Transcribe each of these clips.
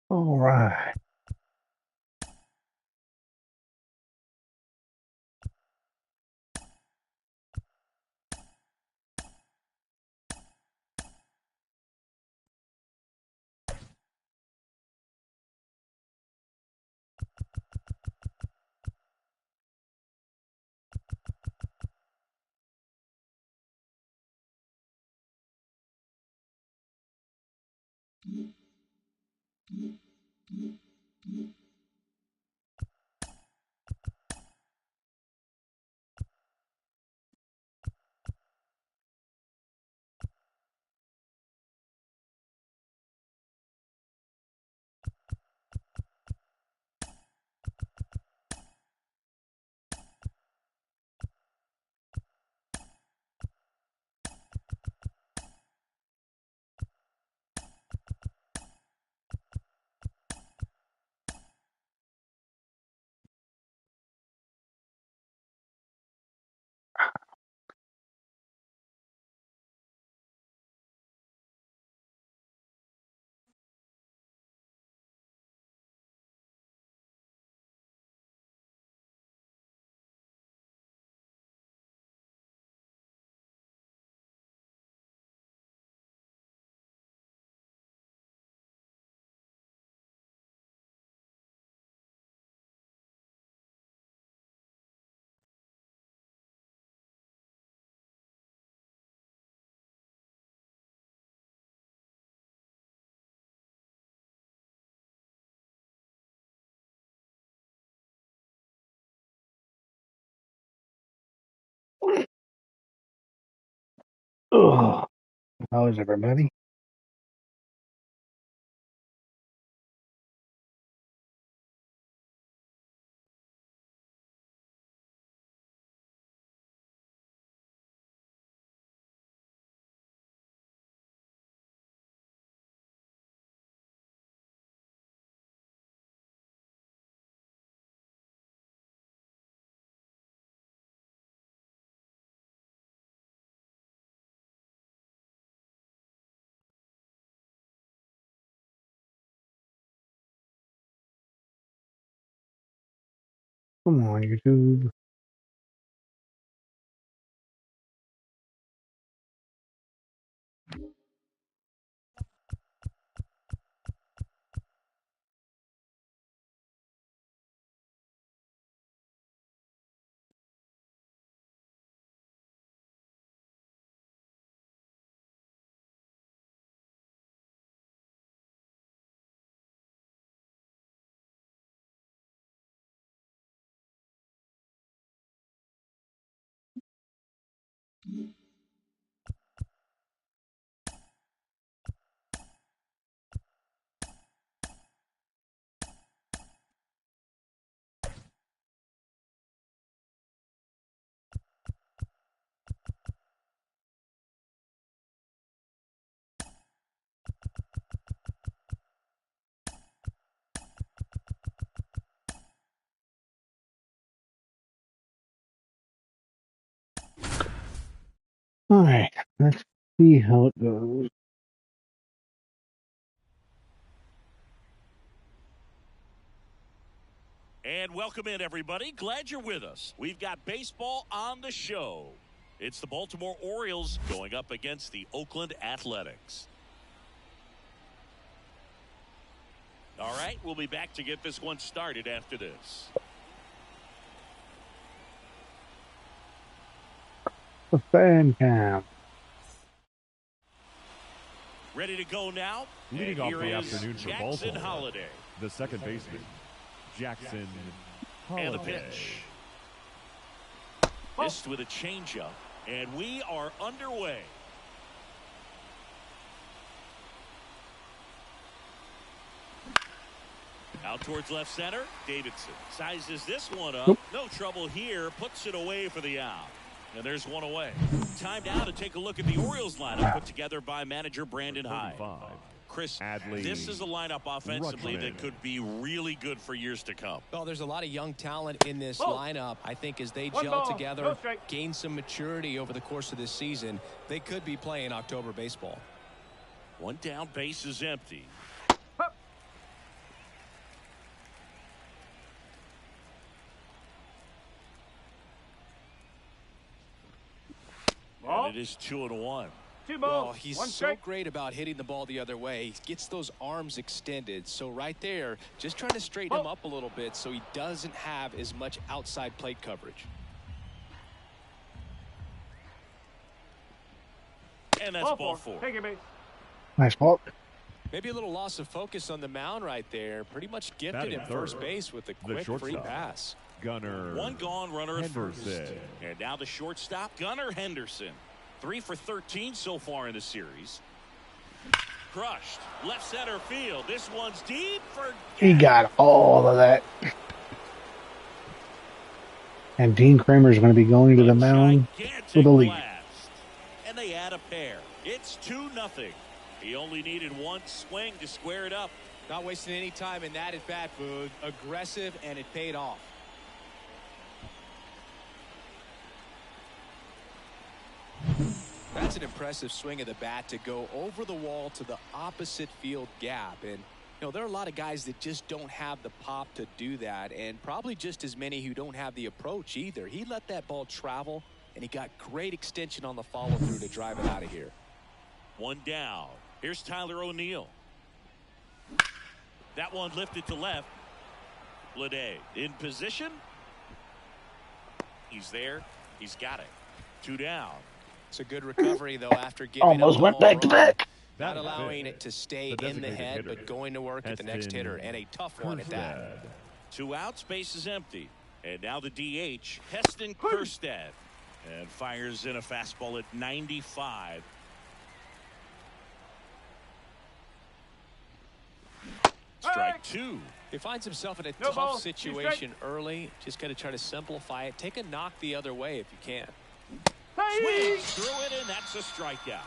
All right. Ugh. How is everybody? Come on, YouTube. All right. Let's see how it goes. And welcome in, everybody. Glad you're with us. We've got baseball on the show. It's the Baltimore Orioles going up against the Oakland Athletics. All right, we'll be back to get this one started after this. The fan cam. Ready to go now? Leading off the afternoon for Jackson Baltimore, Holiday. the second baseman, Jackson And the Holiday. pitch. Missed with a changeup, and we are underway. Out towards left center, Davidson sizes this one up. Nope. No trouble here, puts it away for the out. And there's one away. Time now to take a look at the Orioles lineup put together by manager Brandon Hyde. Chris, Adley, this is a lineup offensively Ruckman. that could be really good for years to come. Well, there's a lot of young talent in this lineup. I think as they gel together, gain some maturity over the course of this season, they could be playing October baseball. One down, base is empty. it is 2-1. Well, he's so great about hitting the ball the other way. He gets those arms extended. So right there, just trying to straighten him up a little bit so he doesn't have as much outside plate coverage. And that's ball 4. Nice ball. Maybe a little loss of focus on the mound right there. Pretty much gifted him first base with a quick free pass. Gunnar. One gone, runner at first. Henderson. And now the shortstop, Gunnar Henderson. 3 for 13 so far in the series. Crushed. Left center field. This one's deep for... He got all of that. And Dean Kramer's going to be going to the mound with a lead. And they add a pair. It's 2-0. He only needed one swing to square it up. Not wasting any time in that at bat, Boog. Aggressive, and it paid off. That's an impressive swing of the bat to go over the wall to the opposite field gap. And, you know, there are a lot of guys that just don't have the pop to do that, and probably just as many who don't have the approach either. He let that ball travel, and he got great extension on the follow-through to drive it out of here. One down. Here's Tyler O'Neill. That one lifted to left. Lede in position. He's there. He's got it. 2 down. It's a good recovery, though, after giving Almost went back to back. Not allowing it to stay in the head, but going to work at the next hitter, and a tough one at that. 2 outs, base is empty. And now the DH, Heston Kjerstad. And fires in a fastball at 95. Strike 2. He finds himself in a tough situation early. Just got to try to simplify it. Take a knock the other way if you can. Swings through it, and that's a strikeout.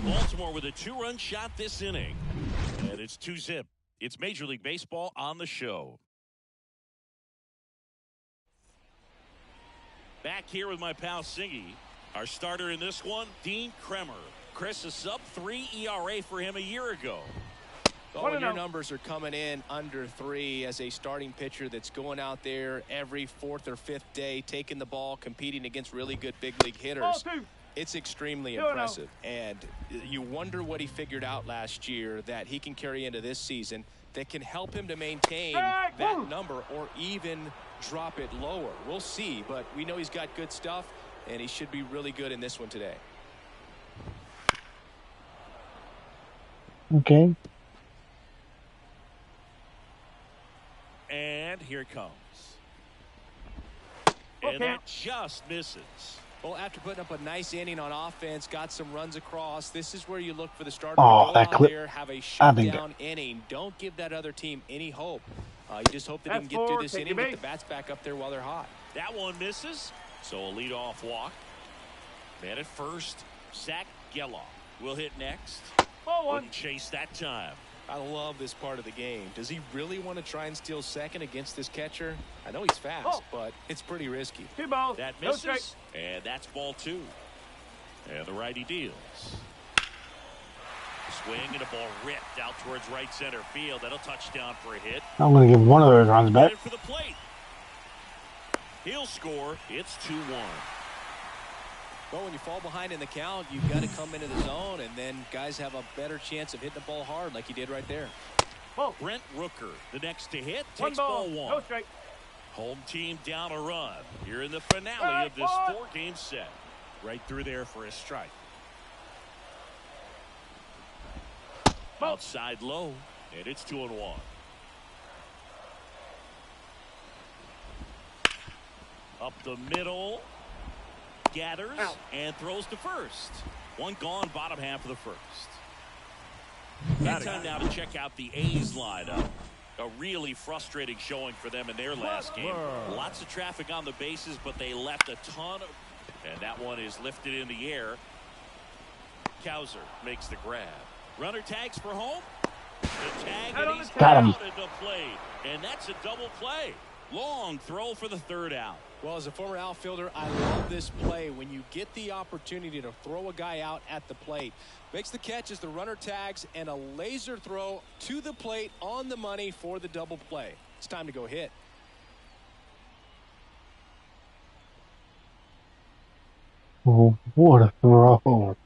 Baltimore with a 2-run shot this inning. And it's 2-zip. It's Major League Baseball on the show. Back here with my pal Singy. Our starter in this one, Dean Kremer. Chris, a sub-3 ERA for him a year ago. Oh, and your numbers are coming in under 3 as a starting pitcher that's going out there every 4th or 5th day, taking the ball, competing against really good big league hitters. It's extremely impressive. And you wonder what he figured out last year that he can carry into this season that can help him to maintain that number or even drop it lower. We'll see, but we know he's got good stuff, and he should be really good in this one today. Okay. And here it comes. And that just misses. Well, after putting up a nice inning on offense, got some runs across, this is where you look for the starter to go that out there, have a shutdown inning. Don't give that other team any hope. You just hope they can get through this inning, get the bats back up there while they're hot. That one misses, so a leadoff walk. Man at first, Zach Geloff will hit next. Wouldn't chase that time. I love this part of the game. Does he really want to try and steal second against this catcher? I know he's fast, but it's pretty risky. That misses, and that's ball 2. And the righty deals. Swing and a ball ripped out towards right center field. That'll touchdown for a hit. I'm going to give one of those runs back. Headed for the plate. He'll score. It's 2-1. Well, when you fall behind in the count, you've got to come into the zone, and then guys have a better chance of hitting the ball hard like he did right there. Brent Rooker, the next to hit, takes ball 1. Home team down a run. Here in the finale of this 4-game set. Right through there for a strike. Outside low, and it's 2-1. Up the middle. Gathers and throws to first. One gone, bottom half of the first. Time now to check out the A's lineup. A really frustrating showing for them in their last game. Lots of traffic on the bases, but they left a ton of... And that one is lifted in the air. Cowser makes the grab. Runner tags for home. The tag, and he's out into play. And that's a double play. Long throw for the 3rd out. Well, as a former outfielder, I love this play. When you get the opportunity to throw a guy out at the plate, makes the catch as the runner tags and a laser throw to the plate on the money for the double play. It's time to go hit. Oh, what a throw.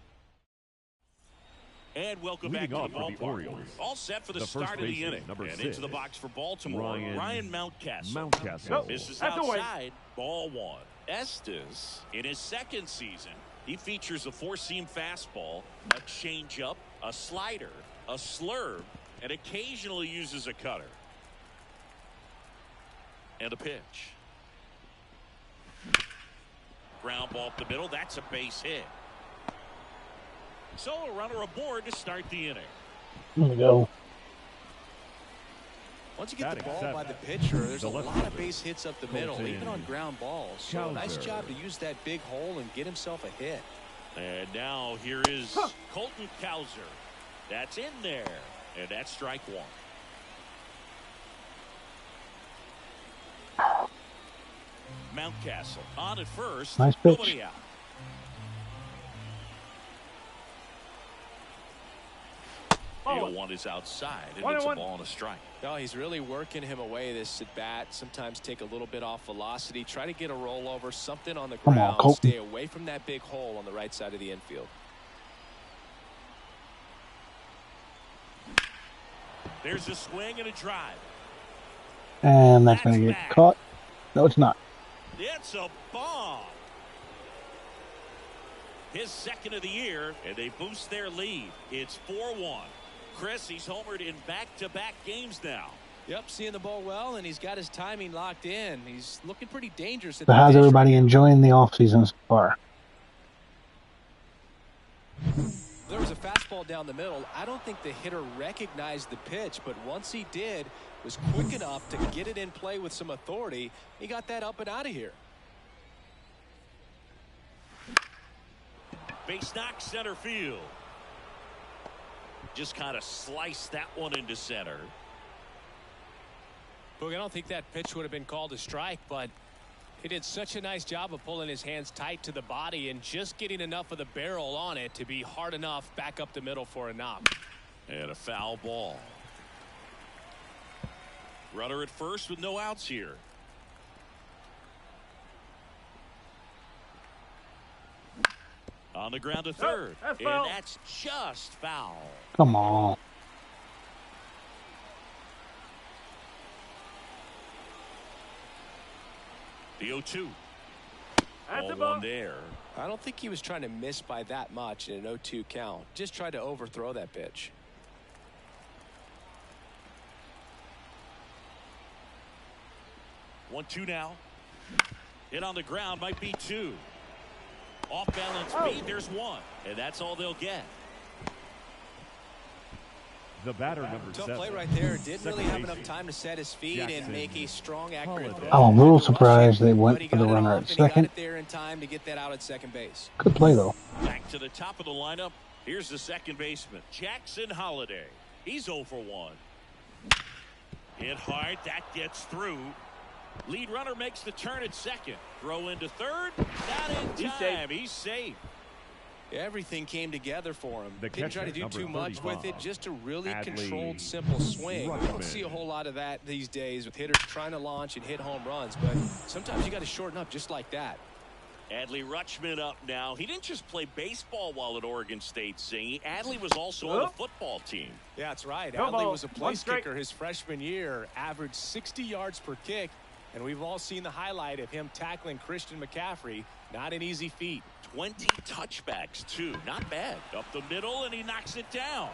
And welcome back Leading to the off for the ballpark. Orioles, All set for the the start first of the baseman, inning. number And 6, into the box for Baltimore, Ryan Mountcastle. Mountcastle. This is outside, ball one. Estes, in his second season, he features a four-seam fastball, a changeup, a slider, a slurve, and occasionally uses a cutter. And a pitch. Ground ball up the middle. That's a base hit. So a runner aboard to start the inning. There we go. Once you get the ball by the pitcher, there's a lot of base hits up the middle, even on ground balls. So a nice job to use that big hole and get himself a hit. And now here is Colton Cowser. That's in there. And that's strike one. Mountcastle on at first. Nice pitch. Nobody out. The one is outside, and it's a ball and a strike. No, he's really working him away this at bat. Sometimes take a little bit off velocity, try to get a rollover, something on the Come ground, on, Colton. stay away from that big hole on the right side of the infield. There's a swing and a drive. And that's going to get caught. No, it's not. It's a bomb. His second of the year, and they boost their lead. It's 4-1. Chris, he's homered in back-to-back games now. Yep, seeing the ball well, and he's got his timing locked in. He's looking pretty dangerous. So how's everybody enjoying the offseason so far? There was a fastball down the middle. I don't think the hitter recognized the pitch, but once he did, was quick enough to get it in play with some authority. He got that up and out of here. Base knock, center field. Just kind of sliced that one into center. Boog, I don't think that pitch would have been called a strike, but he did such a nice job of pulling his hands tight to the body and just getting enough of the barrel on it to be hard enough back up the middle for a knock. And a foul ball. Runner at first with no outs here. On the ground to third. And that's just foul. Come on. The 0-2. Ball one there. I don't think he was trying to miss by that much in an 0-2 count. Just tried to overthrow that pitch. One-two now. Hit on the ground, might be two. Off balance speed, there's one. And that's all they'll get. The batter, number Tough 7. play right there. Didn't really have enough baseman, time to set his feet Jackson. and make a strong, accurate throw. I'm a little surprised they But went he for the got it runner off, at and he got second. it there in time to get that out at second base. Good play, though. Back to the top of the lineup. Here's the second baseman, Jackson Holliday. He's 0 for 1. Hit hard. That gets through. Lead runner makes the turn at second. Throw into third. Not in time. He's safe. Everything came together for him. The Didn't try to catcher, do number too much with it. 35, Just a really Adley controlled, simple swing. We don't Rutschman. see a whole lot of that these days with hitters trying to launch and hit home runs. But sometimes you got to shorten up just like that. Adley Rutschman up now. He didn't just play baseball while at Oregon State, Zingy. Adley was also on the football team. Yeah, that's right. Adley was a place kicker his freshman year, averaged 60 yards per kick, and we've all seen the highlight of him tackling Christian McCaffrey. Not an easy feat. 20 touchbacks, too. Not bad. Up the middle, and he knocks it down.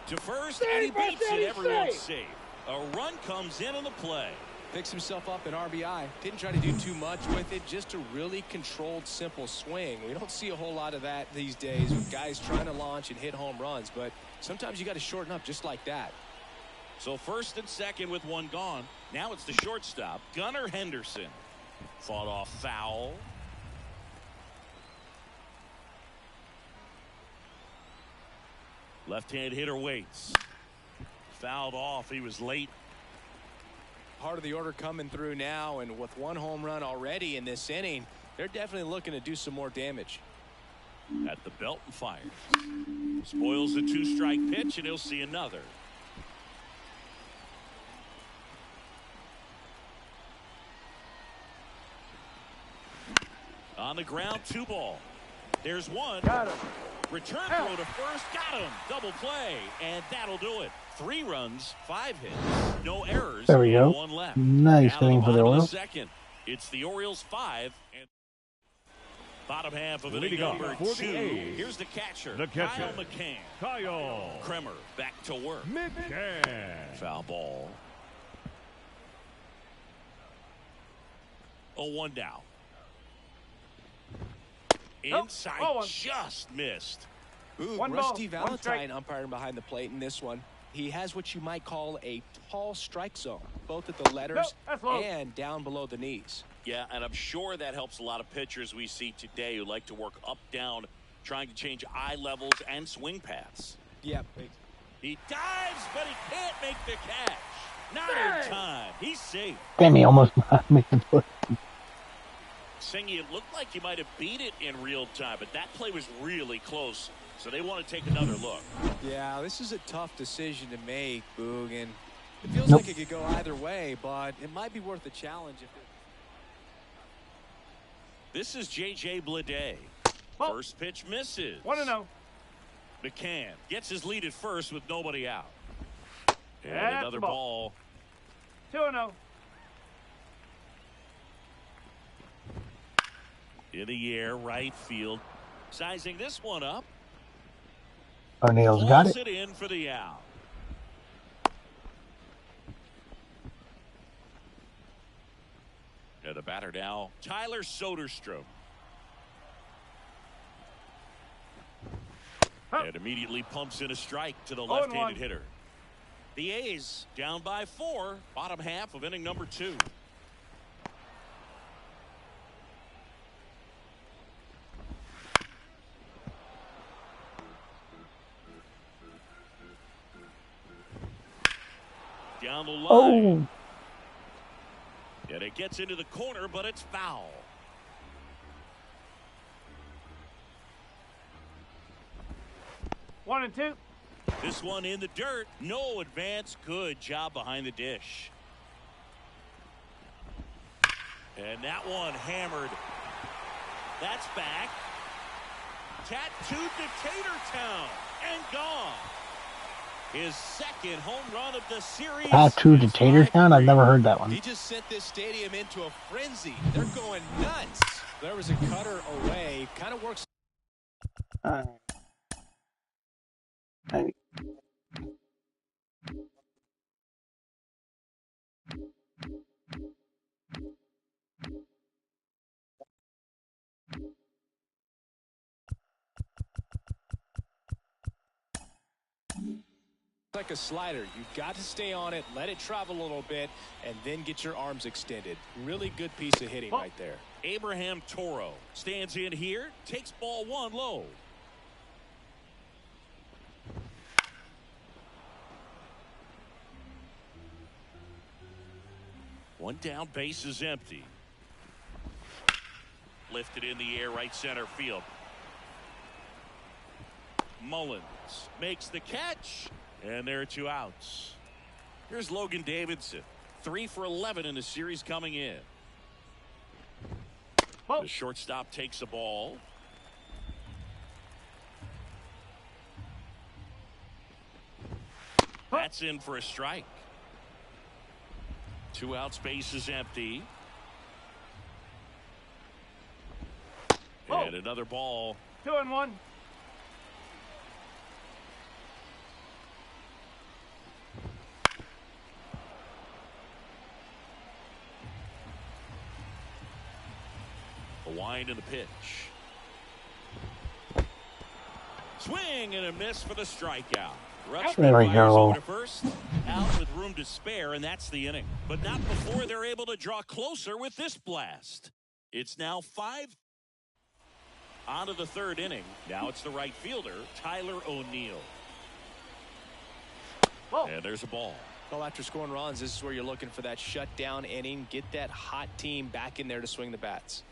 To first, and he beats it. Everyone's safe. A run comes in on the play. Picks himself up an RBI. Didn't try to do too much with it. Just a really controlled, simple swing. We don't see a whole lot of that these days with guys trying to launch and hit home runs. But sometimes you got to shorten up just like that. So first and second with one gone. Now it's the shortstop, Gunnar Henderson. Fought off foul. Left-hand hitter waits. Fouled off. He was late. Part of the order coming through now, and with one home run already in this inning, they're definitely looking to do some more damage. At the belt and fires. Spoils the two-strike pitch, and he'll see another. On the ground, 2 ball. There's one. Got him. Return throw to first. Got him. Double play. And that'll do it. 3 runs, 5 hits. No errors. There we go. 1 left. Nice Down to inning for the Orioles. second. It's the Orioles 5. And bottom half of inning Leading off number for 2. the A's. Here's the catcher. The catcher. Kyle McCann. Kyle Kremer back to work. McCann. Foul ball. 0-1 down. Inside, just missed. Ooh, Rusty Valentine umpiring behind the plate in this one. He has what you might call a tall strike zone, both at the letters and down below the knees. Yeah, and I'm sure that helps a lot of pitchers we see today who like to work up, down, trying to change eye levels and swing paths. Yep. He dives, but he can't make the catch. Not in time. He's safe. Damn, he almost made the play. Singy, it looked like he might have beat it in real time, but that play was really close. So they want to take another look. Yeah, this is a tough decision to make, Boog, and it feels like it could go either way, but it might be worth a challenge. This is J.J. Bleday. First pitch misses. 1-0. McCann gets his lead at first with nobody out. And That's another the ball. 2-0. In the air, right field. Sizing this one up. O'Neill's got it. It in for the out. And the batter now, Tyler Soderstrom. And immediately pumps in a strike to the left-handed hitter. The A's down by 4, bottom half of inning number 2. Down the line. Oh. And it gets into the corner, but it's foul. One and two. This one in the dirt. No advance. Good job behind the dish. And that one hammered. That's back. Tattooed to Tatertown and gone. His second home run of the series. Tattooed to Tatertown? I've never heard that one. He just sent this stadium into a frenzy. They're going nuts. There was a cutter away. Kind of works. Like a slider. You've got to stay on it, let it travel a little bit, and then get your arms extended. Really good piece of hitting right there. Abraham Toro stands in here, takes ball 1 low. One down, base is empty. Lifted in the air, right center field. Mullins makes the catch. And there are 2 outs. Here's Logan Davidson. 3 for 11 in the series coming in. The shortstop takes the ball. That's in for a strike. 2 outs, base is empty. And another ball. 2-1. A wind in the pitch. Swing and a miss for the strikeout. There we go. To first, out with room to spare, and that's the inning. But not before they're able to draw closer with this blast. It's now 5 on to the 3rd inning. Now it's the right fielder, Tyler O'Neill. And there's a ball. Well, after scoring runs, this is where you're looking for that shutdown inning. Get that hot team back in there to swing the bats.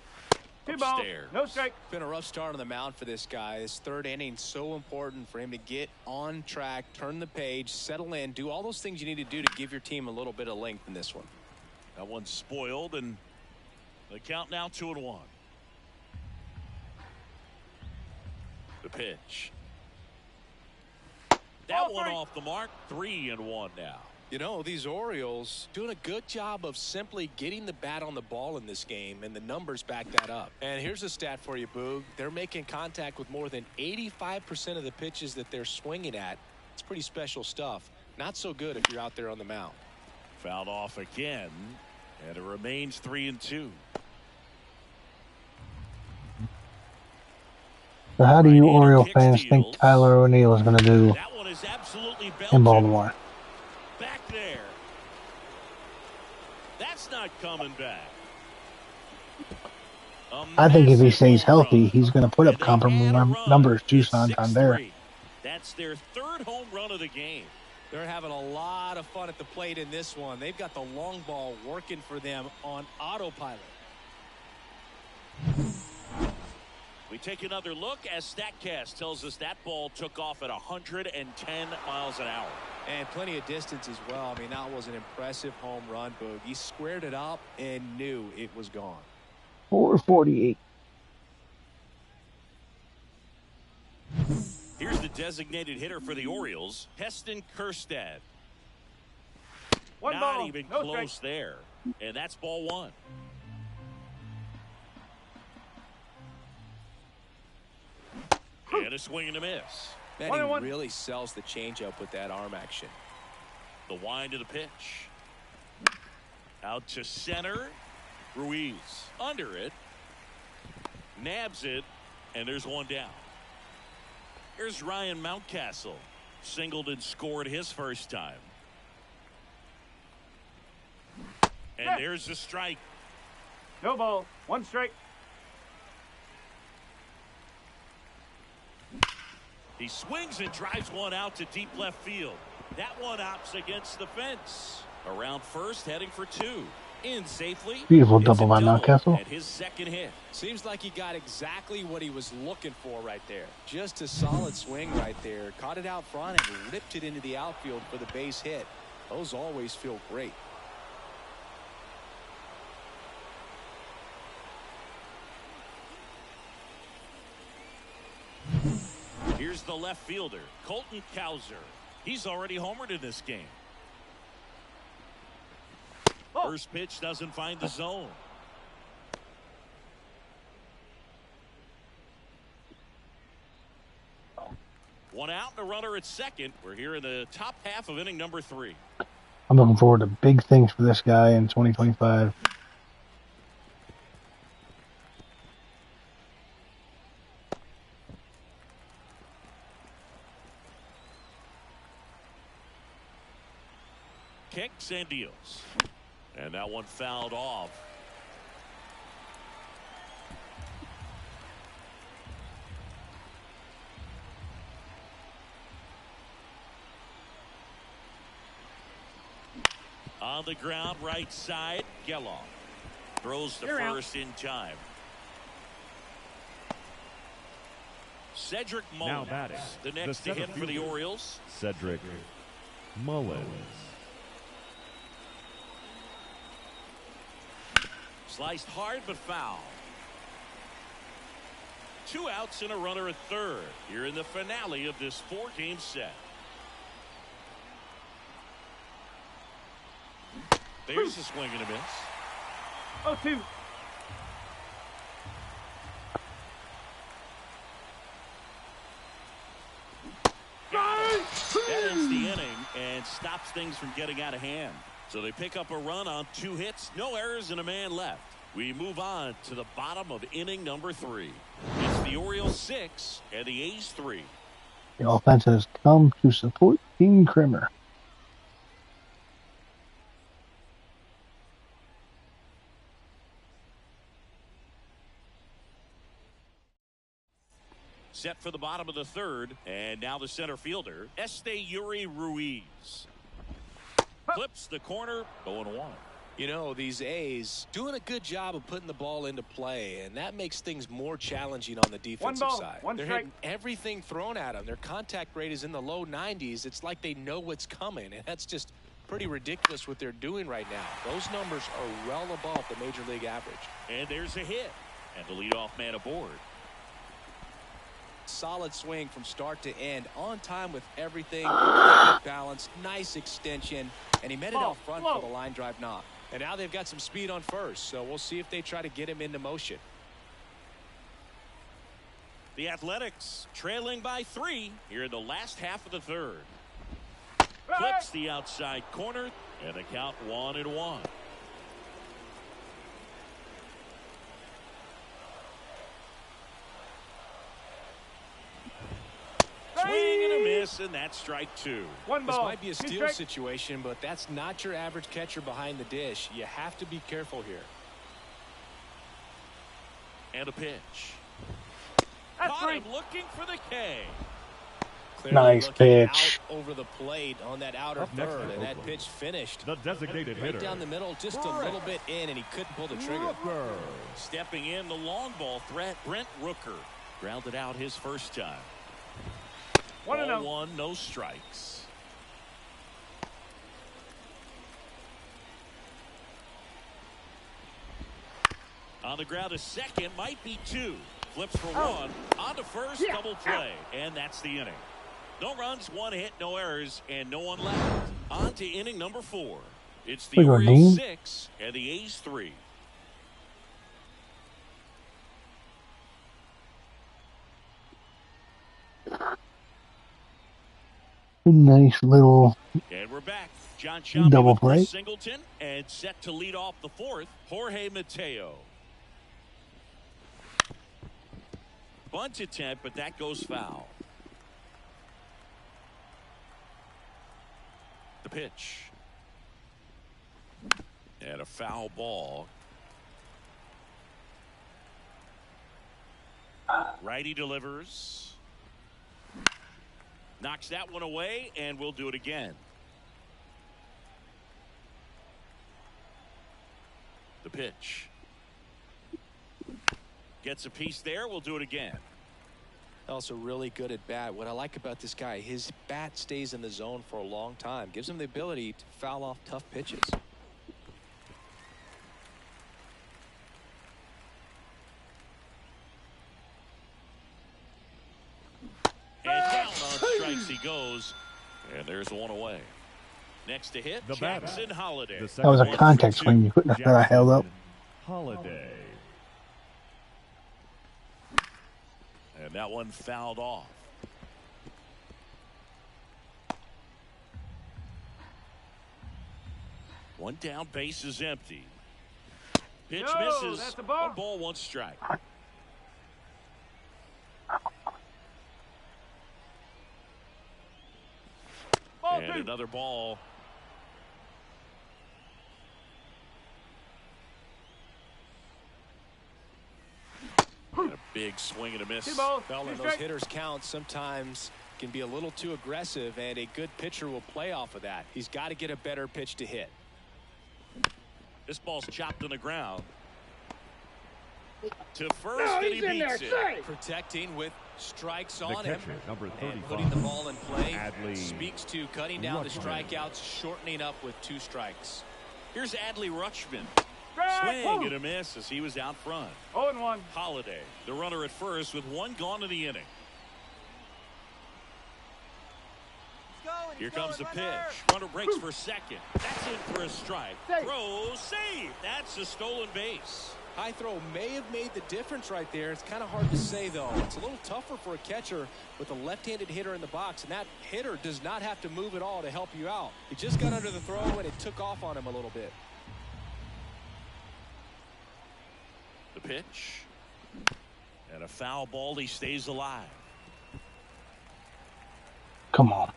2 balls, no strike. Been a rough start on the mound for this guy. His 3rd inning, so important for him to get on track, turn the page, settle in, do all those things you need to do to give your team a little bit of length in this one. That one's spoiled, and the count now 2-1. The pitch. That one off the mark. 3-1 now. You know, these Orioles doing a good job of simply getting the bat on the ball in this game, and the numbers back that up. And here's a stat for you, Boog. They're making contact with more than 85% of the pitches that they're swinging at. It's pretty special stuff. Not so good if you're out there on the mound. Fouled off again, and it remains 3-2. So how do you Oriole fans think Tyler O'Neill is going to do That one is absolutely in Baltimore? Back there. That's not coming back. I think if he stays healthy, he's going to put up comparable numbers to Santander. That's their third home run of the game. They're having a lot of fun at the plate in this one. They've got the long ball working for them on autopilot. We take another look as StatCast tells us that ball took off at 110 miles an hour. And plenty of distance as well. I mean, that was an impressive home run, Boog. He squared it up and knew it was gone. 448. Here's the designated hitter for the Orioles, Heston Kjerstad. Not even close there. And that's ball one. And a swing and a miss. Man, he really sells the changeup with that arm action. The wind to the pitch. Out to center. Ruiz under it. Nabs it. And there's one down. Here's Ryan Mountcastle. Singled and scored his first time. And there's the strike. No ball. 1 strike. He swings and drives one out to deep left field. That one opts against the fence. Around first, heading for 2. In safely. Beautiful double by Mountcastle. And his second hit. Seems like he got exactly what he was looking for right there. Just a solid swing right there. Caught it out front and ripped it into the outfield for the base hit. Those always feel great. Here's the left fielder, Colton Cowser. He's already homered in this game. First pitch doesn't find the zone. One out and a runner at second. We're here in the top half of inning number 3. I'm looking forward to big things for this guy in 2025. Kicks and deals. And that one fouled off. On the ground, right side, Geloff throws the first in time. Cedric Mullins, the next to hit for the Orioles. Cedric Mullins. Sliced hard but foul. 2 outs and a runner at third. Here in the finale of this 4-game set. There's a swing and a miss. 0-2. That ends the inning and stops things from getting out of hand. So they pick up a run on 2 hits, no errors, and a man left. We move on to the bottom of inning number 3. It's the Orioles 6 and the A's 3. The offense has come to support King Kramer. Set for the bottom of the 3rd, and now the center fielder, Esteury Ruiz. Clips the corner, 0-1. You know, these A's doing a good job of putting the ball into play, and that makes things more challenging on the defensive side. They're hitting everything thrown at them. Their contact rate is in the low 90s. It's like they know what's coming, and that's just pretty ridiculous what they're doing right now. Those numbers are well above the major league average. And there's a hit, and the leadoff man aboard. Solid swing from start to end. On time with everything. Good balance. Nice extension. And he met it out front for the line drive knock. And now they've got some speed on first, so we'll see if they try to get him into motion. The Athletics trailing by 3 here in the last half of the third. Flips the outside corner, and the count 1-1. Swing and a miss, and that's strike 2. One This ball. might be a steal situation, but that's not your average catcher behind the dish. You have to be careful here. And a pitch. That's Caught three. him looking for the K. Clearly Nice looking pitch. out over the plate on that outer Up next third, is and that Oakland. pitch finished The designated right hitter. down the middle, just a little bit in, and he couldn't pull the trigger. Rooker. Stepping in, the long ball threat, Brent Rooker. Grounded out his first time. 1-0. 1, no strikes. On the ground, a second, might be 2. Flips for 1. On to first, double play. And that's the inning. No runs, 1 hit, no errors, and no one left. On to inning number 4. It's the Wait, your Orioles name? 6 and the A's 3. Nice little And we're back. John Shelby double with play. Chris Singleton, and set to lead off the 4th, Jorge Mateo. Bunt attempt, but that goes foul. The pitch. And a foul ball. Righty delivers. Knocks that one away, and we'll do it again. The pitch. Gets a piece there. We'll do it again. Also really good at bat. What I like about this guy, his bat stays in the zone for a long time. Gives him the ability to foul off tough pitches. And down on strikes he goes. And there's one away. Next to hit, The batter. Jackson Holiday. The That was a second contact baseman, swing. You couldn't have that I held up. Holiday. And that one fouled off. One down, base is empty. Pitch No, misses. that's a ball. 1 ball, 1 strike. Ball And 2. another ball. And a big swing and a miss. 2 balls. Well, 2 and those strikes. hitters count sometimes can be a little too aggressive, and a good pitcher will play off of that. He's got to get a better pitch to hit. This ball's chopped on the ground. To first, and he beats it. Protecting with strikes The on him. catcher, number And putting the 35. ball in play Adley speaks to cutting down the Rutschman. strikeouts, shortening up with 2 strikes. Here's Adley Rutschman. Strike. Swing and a miss as he was out front. 0-1. Holiday, the runner at first with 1 gone in the inning. Here comes the pitch. Runner breaks for second. That's in for a strike. Throw, save. That's a stolen base. High throw may have made the difference right there. It's kind of hard to say, though. It's a little tougher for a catcher with a left-handed hitter in the box, and that hitter does not have to move at all to help you out. He just got under the throw, and it took off on him a little bit. The pitch. And a foul ball. He stays alive. Come on.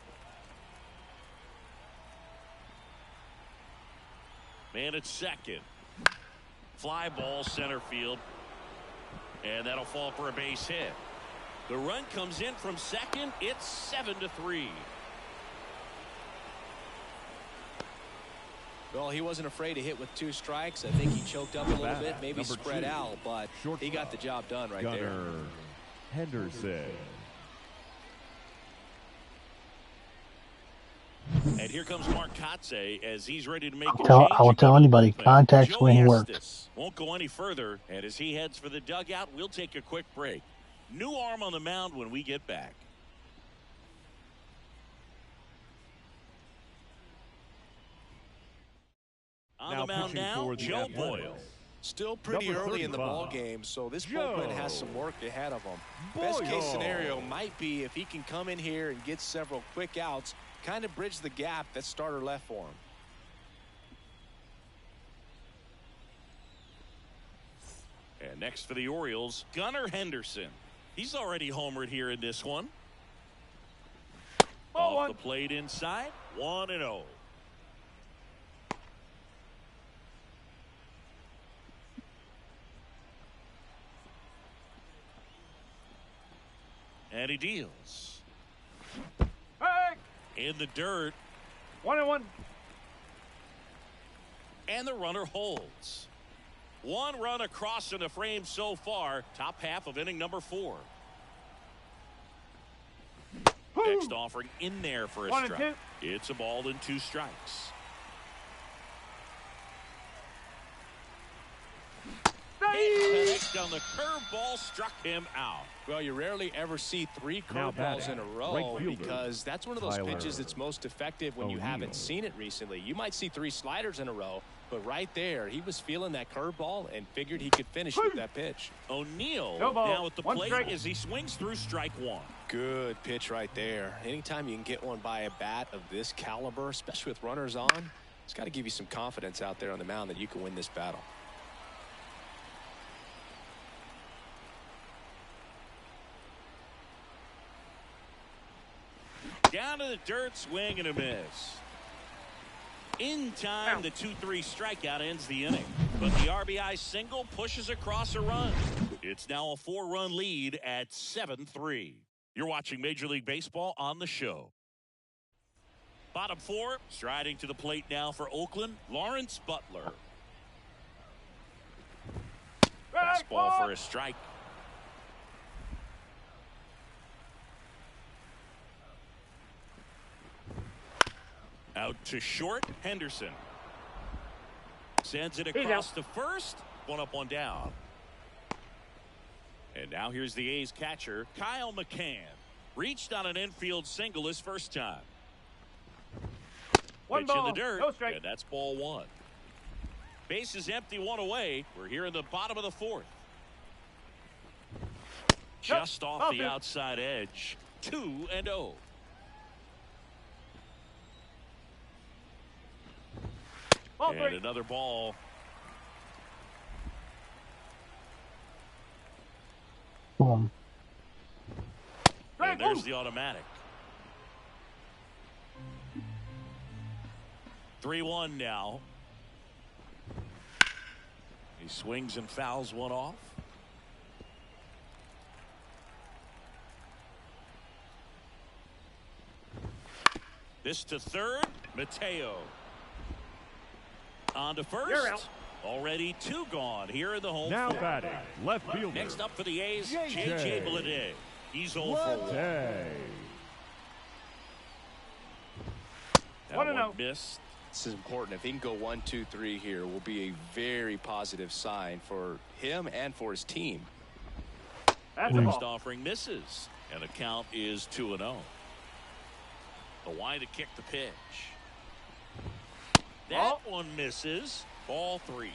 Man at second. Fly ball center field. And that'll fall for a base hit. The run comes in from second. It's 7-3. Well, he wasn't afraid to hit with 2 strikes. I think he choked up a little bit, maybe Number spread 2, out, but he got the job done right there. Gunnar Henderson. And here comes Mark Kotze as he's ready to make a I will change. tell anybody, contact Joey swing works. Estes won't go any further, and as he heads for the dugout, we'll take a quick break. New arm on the mound when we get back. On Now the mound pitching now, for the Joe Athletics. Boyle. Still pretty Number early in the 35, ball game, so this Joe bullpen has some work ahead of him. Best case scenario might be if he can come in here and get several quick outs, kind of bridge the gap that starter left for him. And next for the Orioles, Gunnar Henderson. He's already homered here in this one. Off the plate inside, 1-0. And he deals. In the dirt. 1-1. And the runner holds. One run across in the frame so far. Top half of inning number 4. Next offering in there for a strike. It's a ball and 2 strikes. Connect on the curveball, struck him out. Well, you rarely ever see 3 Now curveballs in a row right fielder, because that's one of those Tyler pitches that's most effective when you O'Neill. haven't seen it recently. You might see 3 sliders in a row, but right there, he was feeling that curveball and figured he could finish with that pitch. O'Neill No ball. now at the 1 plate strike. as he swings through strike 1. Good pitch right there. Anytime you can get one by a bat of this caliber, especially with runners on, it's got to give you some confidence out there on the mound that you can win this battle. Down to the dirt, swing and a miss. In time, the 2-3 strikeout ends the inning. But the RBI single pushes across a run. It's now a 4-run lead at 7-3. You're watching Major League Baseball on the show. Bottom 4, striding to the plate now for Oakland, Lawrence Butler. Fastball for a strike. Out to short, Henderson. Sends it across to first. 1 up, 1 down. And now here's the A's catcher, Kyle McCann. Reached on an infield single his first time. 1 Pitch ball, in the dirt, no strike. and that's ball 1. Base is empty, 1 away. We're here in the bottom of the 4th. Just off the outside edge. 2-0. And another ball. Boom. And there's the automatic. 3-1 now. He swings and fouls one off. This to third. Mateo. On to first. Already 2 gone here in the home. Now 4th. batting, left fielder. Next up for the A's, JJ J.J. Bleday. He's 0 for 1. Day. That one missed. This is important. If he can go 1, 2, 3 here, will be a very positive sign for him and for his team. Next offering misses, and the count is 2-0. The wide to kick the pitch. That one misses. Ball 3.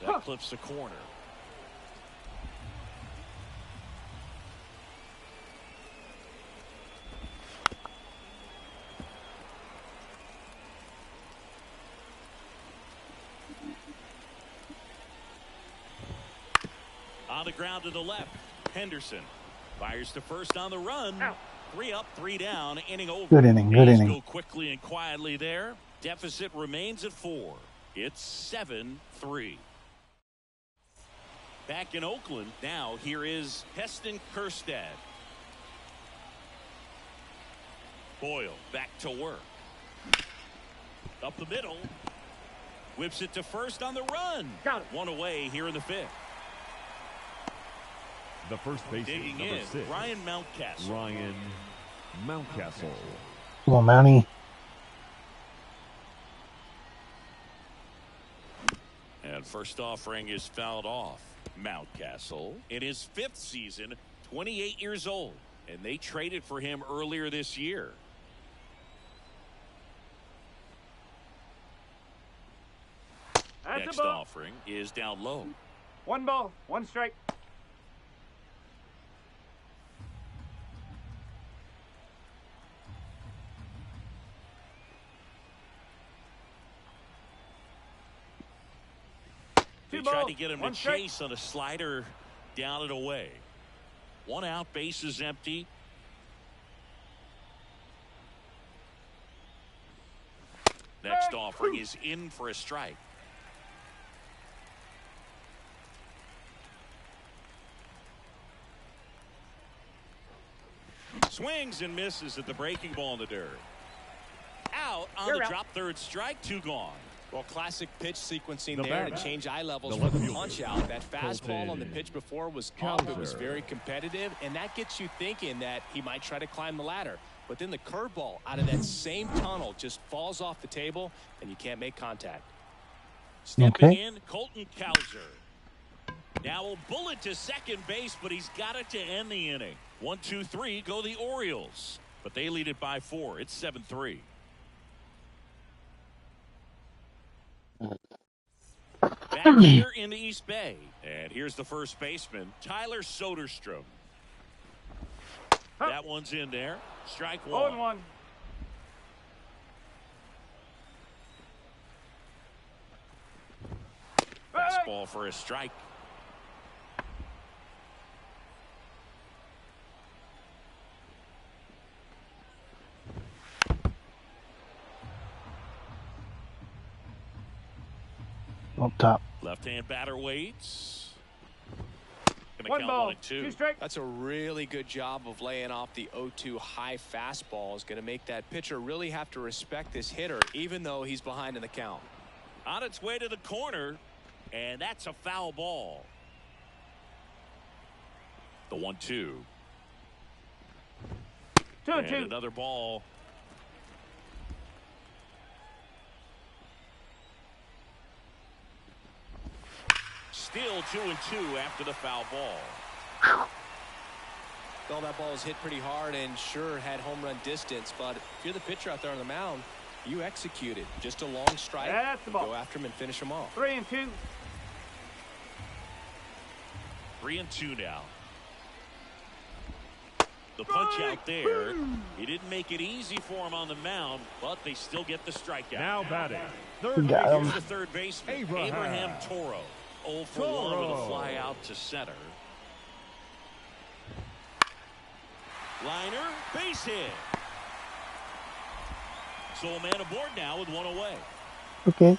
That clips the corner. On the ground to the left. Henderson fires to first on the run. 3 up, 3 down. Inning over. Good inning. Good A's inning. go quickly and quietly there. Deficit remains at 4. It's 7-3. Back in Oakland now. Here is Heston Kjerstad. Boyle back to work. Up the middle. Whips it to first on the run. Got it. 1 away here in the 5th. The first baseman, Digging number in, 6. Ryan Mountcastle. Ryan Mountcastle. Come on, Mountie. And first offering is fouled off. Mountcastle in his 5th season, 28 years old, and they traded for him earlier this year. Next offering is down low. 1 ball, 1 strike. They tried to get him to chase on a slider down and away. 1 out, base is empty. Next offering is in for a strike. Swings and misses at the breaking ball in the dirt. Out on the drop third strike, 2 gone. Well, classic pitch sequencing there to change eye levels for the punch out. That fastball on the pitch before was up. It was very competitive, and that gets you thinking that he might try to climb the ladder. But then the curveball out of that same tunnel just falls off the table, and you can't make contact. Stepping in, Colton Cowser. Now a bullet to second base, but he's got it to end the inning. 1, 2, 3 go the Orioles, but they lead it by 4. It's 7-3. Back here in the East Bay, and here's the first baseman, Tyler Soderstrom. That one's in there. Strike 1. 0-1. Fastball for a strike. Up top. Left-hand batter waits. Gonna 1 count ball, 1 and 2. 2 strikes. That's a really good job of laying off the 0-2 high fastball. Is going to make that pitcher really have to respect this hitter, even though he's behind in the count. On its way to the corner, and that's a foul ball. The 1-2. 2-2. And another ball. Still 2-2 after the foul ball. Well, that ball was hit pretty hard and sure had home run distance, but if you're the pitcher out there on the mound, you executed. Just a long strike. That's the ball. Go after him and finish him off. 3-2. 3-2 now. The punch out there. He didn't make it easy for him on the mound, but they still get the strikeout. Now batting. Third Got him. Here's the third baseman, Abraham Toro. 0 for 1 with a fly out to center. Liner, base hit. So a man aboard now with 1 away. Okay.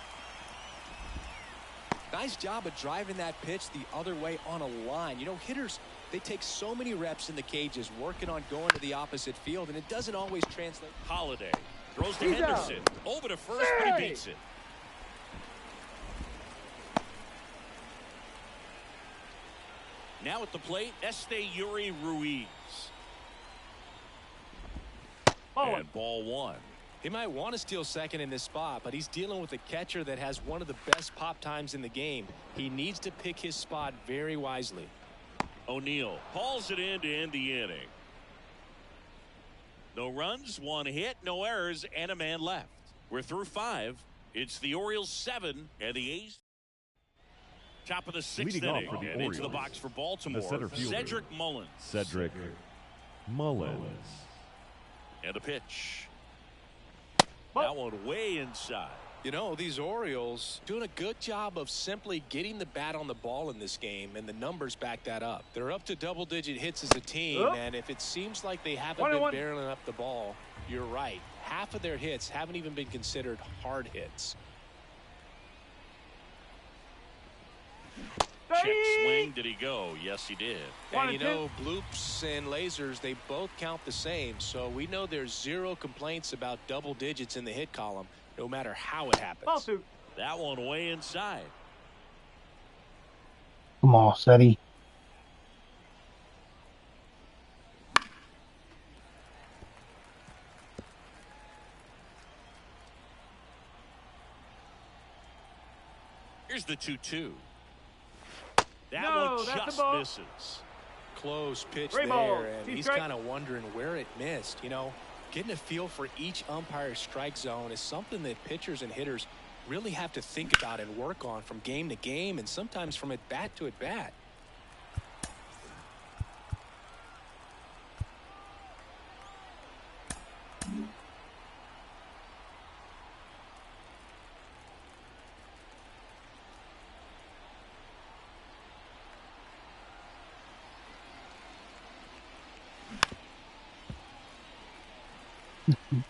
Nice job of driving that pitch the other way on a line. You know, hitters, they take so many reps in the cages working on going to the opposite field, and it doesn't always translate. Holiday throws to Henderson. Over to first, but he beats it. Now at the plate, Yuri Ruiz. And ball 1. He might want to steal second in this spot, but he's dealing with a catcher that has one of the best pop times in the game. He needs to pick his spot very wisely. O'Neill hauls it in to end the inning. No runs, 1 hit, no errors, and a man left. We're through 5. It's the Orioles 7 and the A's. Top of the 6th Leading off inning, for the and into the Orioles, box for Baltimore, the center fielder, Cedric Mullins. Cedric Mullins. And a pitch. That one way inside. You know, these Orioles doing a good job of simply getting the bat on the ball in this game, and the numbers back that up. They're up to double-digit hits as a team, and if it seems like they haven't been barreling up the ball, you're right. Half of their hits haven't even been considered hard hits. Check swing. Did he go? Yes, he did. And you know, bloops and lasers, they both count the same. So we know there's 0 complaints about double digits in the hit column, no matter how it happens. That one way inside. Come on, Seti. Here's Here's the 2-2. That No, one that's just the ball. misses. Close pitch Three there, balls, and two he's strikes. kind of wondering where it missed. You know, getting a feel for each umpire's strike zone is something that pitchers and hitters really have to think about and work on from game to game, and sometimes from at bat to at bat.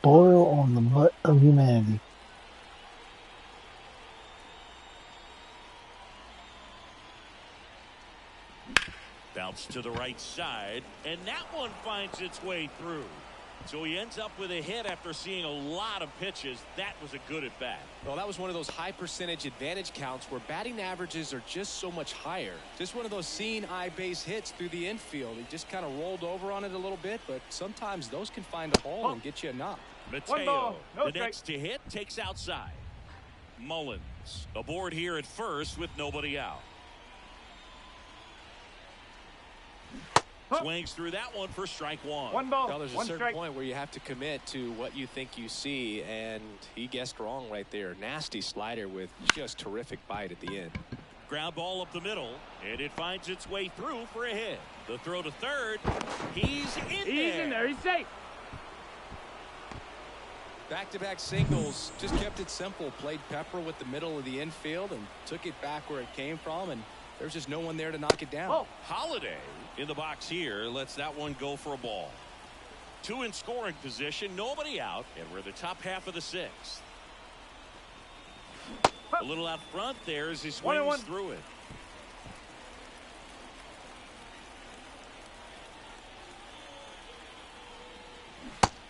Boil on the butt of humanity. Bounce to the right side, and that one finds its way through. So he ends up with a hit after seeing a lot of pitches. That was a good at bat. Well, that was one of those high percentage advantage counts where batting averages are just so much higher. Just one of those seeing eye base hits through the infield. He just kind of rolled over on it a little bit, but sometimes those can find a hole and get you a knock. Mateo, ball, no the strike. next to hit, takes outside. Mullins aboard here at first with nobody out. Swings through that one for strike one. One ball, Well, there's a one certain strike. point where you have to commit to what you think you see, and he guessed wrong right there. Nasty slider with just terrific bite at the end. Ground ball up the middle, and it finds its way through for a hit. The throw to third. He's in He's in there. He's safe. Back-to-back singles, just kept it simple. Played Pepper with the middle of the infield and took it back where it came from, and there's just no one there to knock it down. Oh. Holiday in the box here lets that one go for a ball. Two in scoring position, nobody out, and we're the top half of the sixth. A little out front there as he swings 1-1. through it.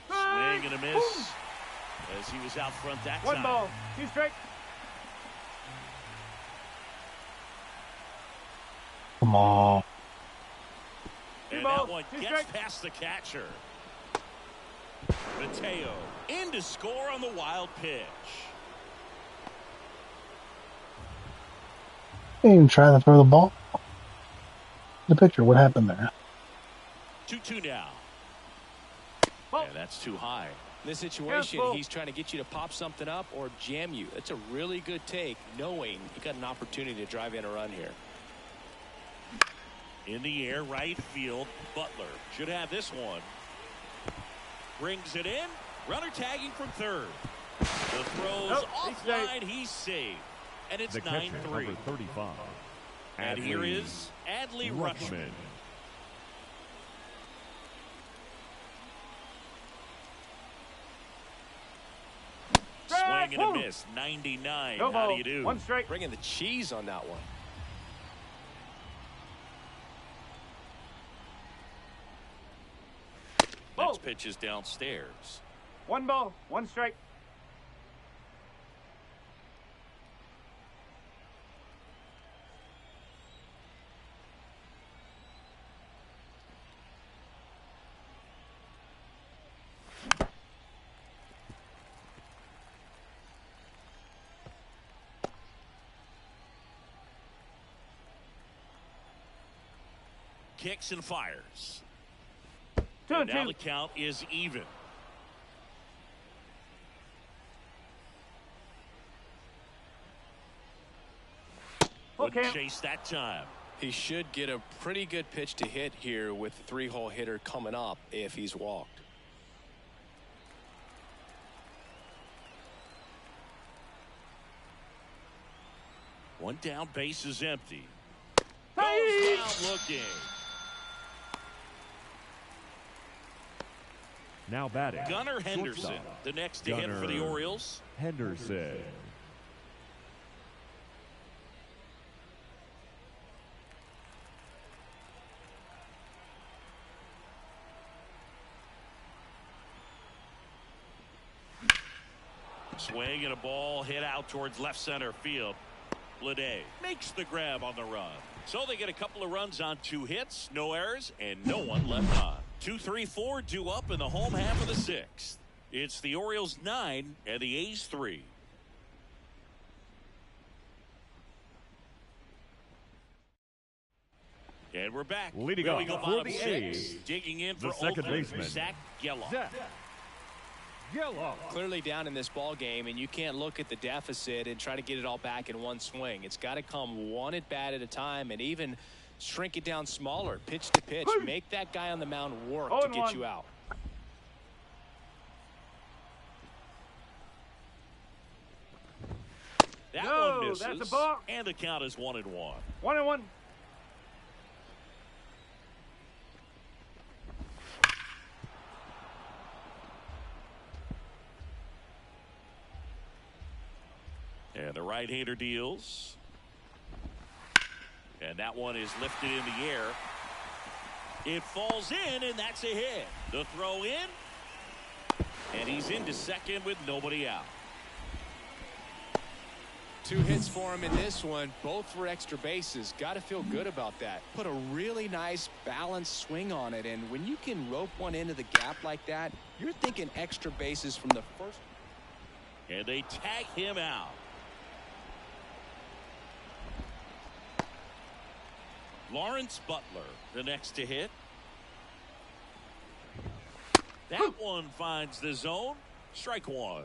Swing and a miss as he was out front that One time. ball, two strikes. Come on. And balls, that one two gets strikes. past the catcher. Mateo in to score on the wild pitch. He didn't even try to throw the ball. The pitcher, what happened there? 2-2 now. Oh. And that's too high. In this situation, Careful. he's trying to get you to pop something up or jam you. That's a really good take, knowing you got an opportunity to drive in a run here. In the air, right field. Butler should have this one. Brings it in. Runner tagging from third. The throw's Nope, he's safe. offline. He's safe. And it's The catcher, 9-3. number 35. And here is Adley Rutschman. Rutschman. Swing and a Woo. miss. 99. No How ball, do you do? one strike. Bringing the cheese on that one. Next pitch is downstairs. One ball, one strike. Kicks and fires. 2-2. And now the count is even. Wouldn't Okay. chase that time. He should get a pretty good pitch to hit here with the three-hole hitter coming up if he's walked. One down, base is empty. Hey! Goes down looking. Now batting. Gunnar Henderson, Shortstop. the next to hit for the Gunnar Orioles. Henderson. Swing and a ball hit out towards left center field. Lede makes the grab on the run. So they get a couple of runs on 2 hits, no errors, and no one left on. 2-3-4 due up in the home half of the 6th. It's the Orioles 9 and the A's 3. And we're back. Leading There off we go, for bottom the 6. A's, Digging in the for second Oakland, baseman, Zach Geloff. Clearly down in this ball game, and you can't look at the deficit and try to get it all back in one swing. It's got to come one at bat at a time, and even shrink it down smaller, pitch to pitch. Make that guy on the mound work to get you out. That one misses, that's a ball. and the count is 1-1. 1-1. And the right-hander deals. And that one is lifted in the air. It falls in, and that's a hit. The throw in. And he's into second with nobody out. 2 hits for him in this one, both for extra bases. Got to feel good about that. Put a really nice balanced swing on it, and when you can rope one into the gap like that, you're thinking extra bases from the first. And they tag him out. Lawrence Butler, the next to hit. That one finds the zone. Strike one.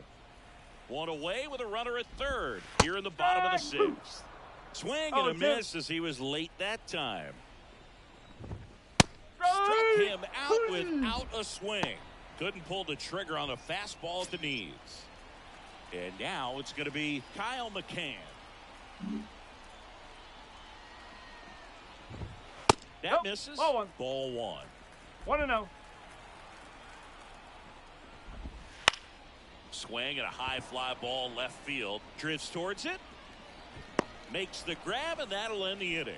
One away with a runner at third here in the bottom of the 6th. Swing and a miss as he was late that time. Struck him out without a swing. Couldn't pull the trigger on the fastball at the knees. And now it's going to be Kyle McCann. That misses. Ball 1. 1-0. Swing and a high fly ball left field. Drifts towards it. Makes the grab, and that'll end the inning.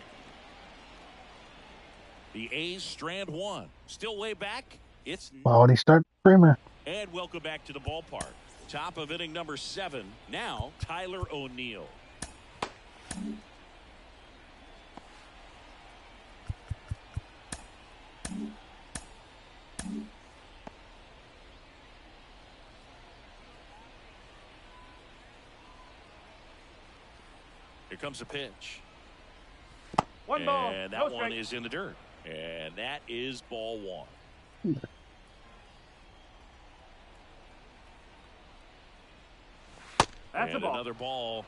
The A's strand 1. Still way back. It's quality start, Kramer. And welcome back to the ballpark. Top of inning number 7. Now Tyler O'Neill. Here comes a pitch. One ball. And that one is in the dirt. And that is ball 1. That's a ball. Another ball.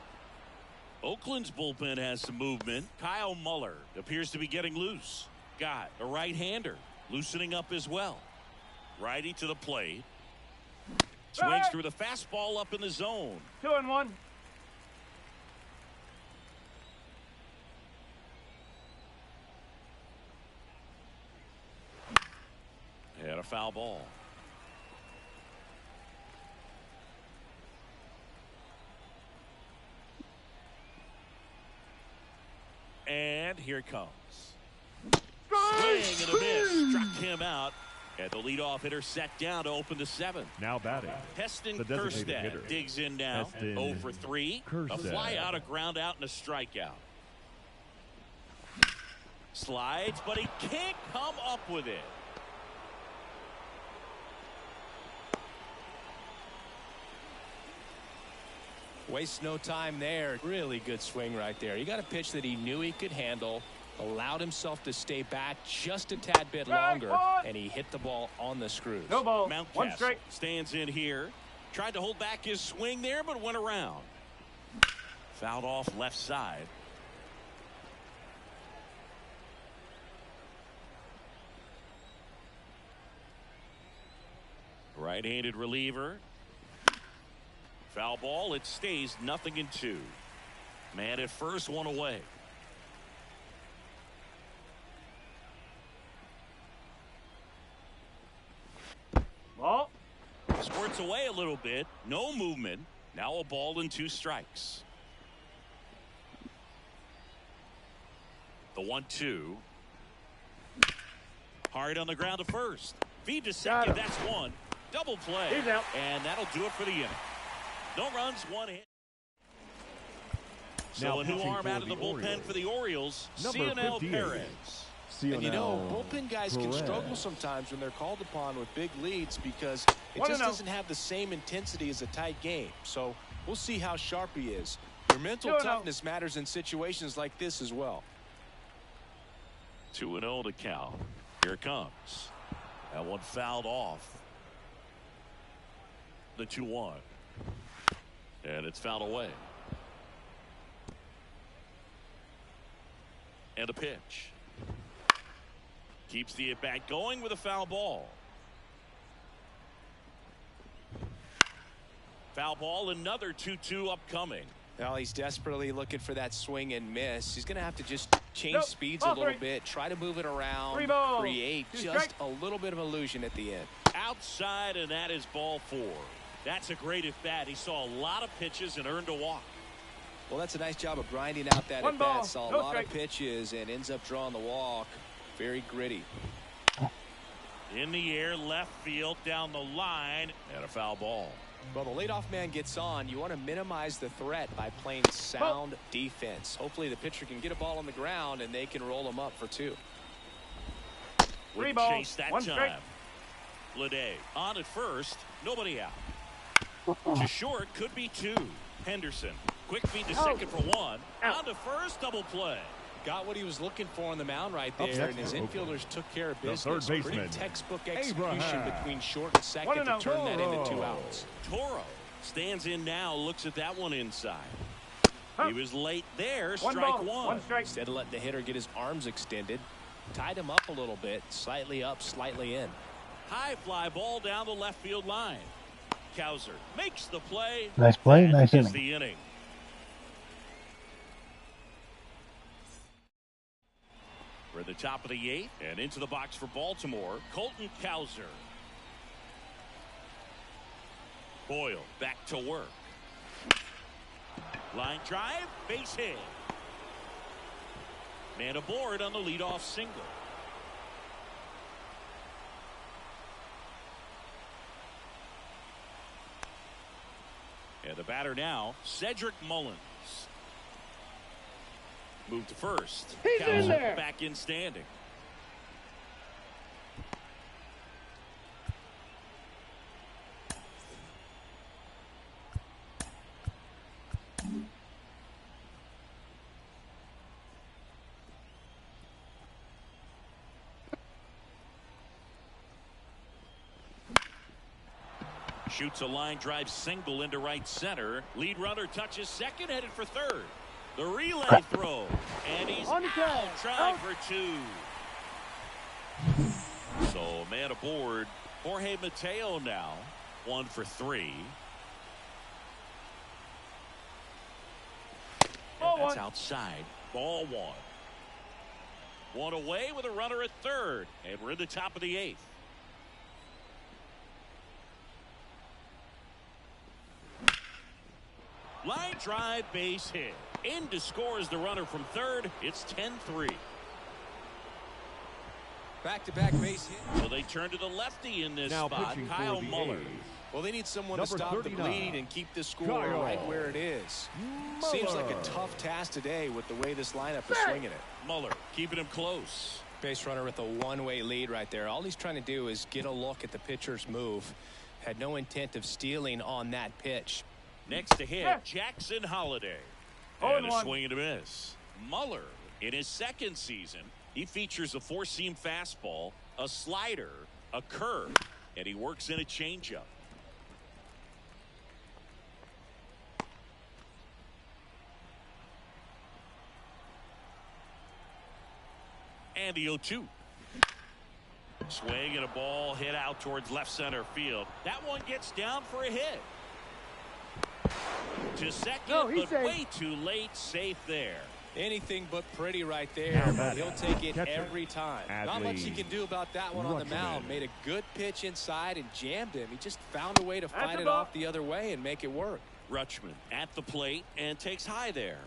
Oakland's bullpen has some movement. Kyle Muller appears to be getting loose. Got a right-hander loosening up as well. Righty to the plate. Swings through the fastball up in the zone. 2-1. And a foul ball. And here it comes. Swing and a miss. Struck him out. And the leadoff hitter set down to open the 7th. Now batting, Heston the designated Kjerstad hitter. digs in now. Heston 0 for 3. A Kjerstad. fly out, a ground out, and a strikeout. Slides, but he can't come up with it. Wastes no time there. Really good swing right there. He got a pitch that he knew he could handle, allowed himself to stay back just a tad bit longer, and he hit the ball on the screws. No ball. Mountcastle 1 strike. stands in here. Tried to hold back his swing there, but went around. Fouled off left side. Right-handed reliever. Foul ball. It stays 0-2. Man at first, 1 away. Ball. Squirts away a little bit. No movement. Now a ball and 2 strikes. The 1-2. Hard on the ground to first. Feed to second. That's 1. Double play. He's out. And that'll do it for the inning. No runs, 1 hit. So Now a new pitching arm for out of the the bullpen Orioles. for the Orioles. Number Cionel 58. Perez. And you know, bullpen guys can struggle sometimes when they're called upon with big leads because it just doesn't have the same intensity as a tight game. So we'll see how sharp he is. Your mental toughness matters in situations like this as well. 2-0 to count. Here it comes. That one fouled off. The 2-1. And it's fouled away. And a pitch. Keeps the at-bat going with a foul ball. Foul ball, another 2-2 upcoming. Well, he's desperately looking for that swing and miss. He's going to have to just change speeds a little bit, try to move it around, create just a little bit of illusion at the end. Outside, and that is ball 4. That's a great at-bat. He saw a lot of pitches and earned a walk. Well, that's a nice job of grinding out that at-bat. Saw a lot of pitches and ends up drawing the walk. Very gritty. In the air, left field, down the line, and a foul ball. Well, the leadoff man gets on. You want to minimize the threat by playing sound defense. Hopefully the pitcher can get a ball on the ground and they can roll him up for 2. Wouldn't chase that time. Lede on at first, nobody out. To short, could be 2. Henderson, quick feed to second for 1. On to first, double play. Got what he was looking for on the mound right there, and his infielders took care of business. Pretty textbook execution between short and second to turn that into 2 outs. Toro stands in now, looks at that one inside. He was late there, strike 1. Instead of letting the hitter get his arms extended, tied him up a little bit, slightly up, slightly in. High fly ball down the left field line. Cowser makes the play. Nice play, nice inning. The inning. We're at the top of the 8th, and into the box for Baltimore, Colton Cowser. Boyle back to work. Line drive, base hit. Man aboard on the leadoff single. And the batter now, Cedric Mullins. Move to first. He's in there. Back in standing. Shoots a line drive single into right center. Lead runner touches second, headed for third. The relay throw, and he's out, trying for 2. So man aboard, Jorge Mateo now, 1 for 3. And that's outside, ball 1. 1 away with a runner at third, and we're in the top of the 8th. Line drive, base hit. In to score is the runner from third. It's 10-3. Back-to-back base hit. So they turn to the lefty in this spot, Kyle Muller. Well, they need someone to stop the bleed and keep the score right where it is. Seems like a tough task today with the way this lineup is swinging it. Muller keeping him close. Base runner with a one-way lead right there. All he's trying to do is get a look at the pitcher's move. Had no intent of stealing on that pitch. Next to hit, Jackson Holiday. And a swing and a miss. Muller, in his second season, he features a 4-seam fastball, a slider, a curve, and he works in a changeup. And the 0-2. Swing and a ball hit out towards left center field. That one gets down for a hit. To second, but way too late. Safe there. Anything but pretty right there, but he'll take it every time. Not much he can do about that one on the mound. Made a good pitch inside and jammed him. He just found a way to fight it off the other way and make it work. Rutschman at the plate and takes high there.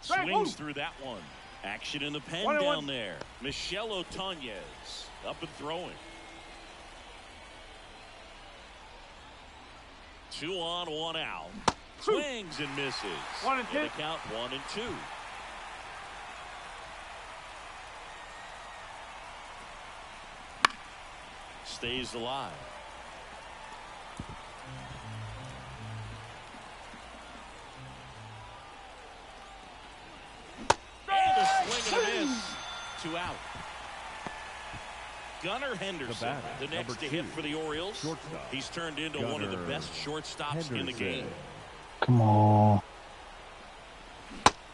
Swings through that one. Action in the pen down there. Michel Otonez up and throwing. 2 on, 1 out. Swings and misses. 1 and 2. The count 1 and 2. Stays alive. out. Gunnar Henderson, the next to hit for the Orioles. Shortstop. He's turned into one of the best shortstops in the game. Come on.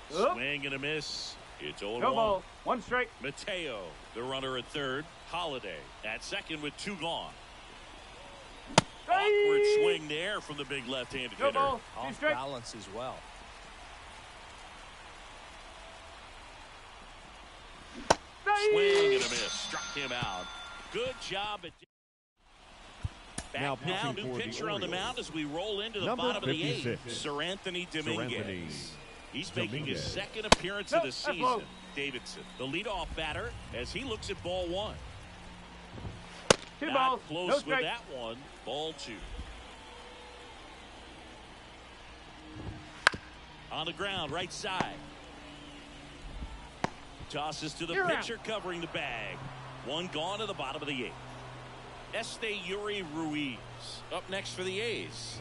Swing and a miss. It's 0-1. No ball. 1 strike. Mateo, the runner at third. Holiday at second with 2 gone. Awkward swing there from the big left-handed No hitter. ball. 2 Off strike. balance as well. Swing and a miss. Struck him out. Good job at Now back now, pitching new for the pitcher on the Orioles. mound as we roll into the Number bottom of the 56. 8th. Sir Anthony Dominguez. Dominguez. He's making his Dominguez. second appearance of the That's low. season. Davidson, the leadoff batter, as he looks at ball 1. 2 Not balls. close No with strike. that one. Ball 2. On the ground, right side. Tosses to the You're pitcher covering the bag. 1 gone to the bottom of the 8th. Yuri Ruiz up next for the A's.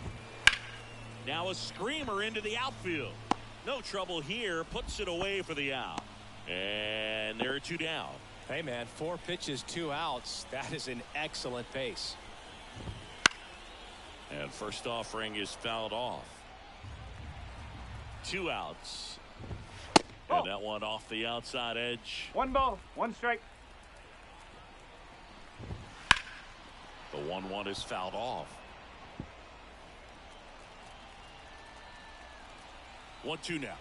Now a screamer into the outfield. No trouble here. Puts it away for the out. And there are 2 down. Hey, man, 4 pitches, 2 outs. That is an excellent pace. And first offering is fouled off. 2 outs. And that one off the outside edge. 1 ball. 1 strike. The 1-1 is fouled off. 1-2 now.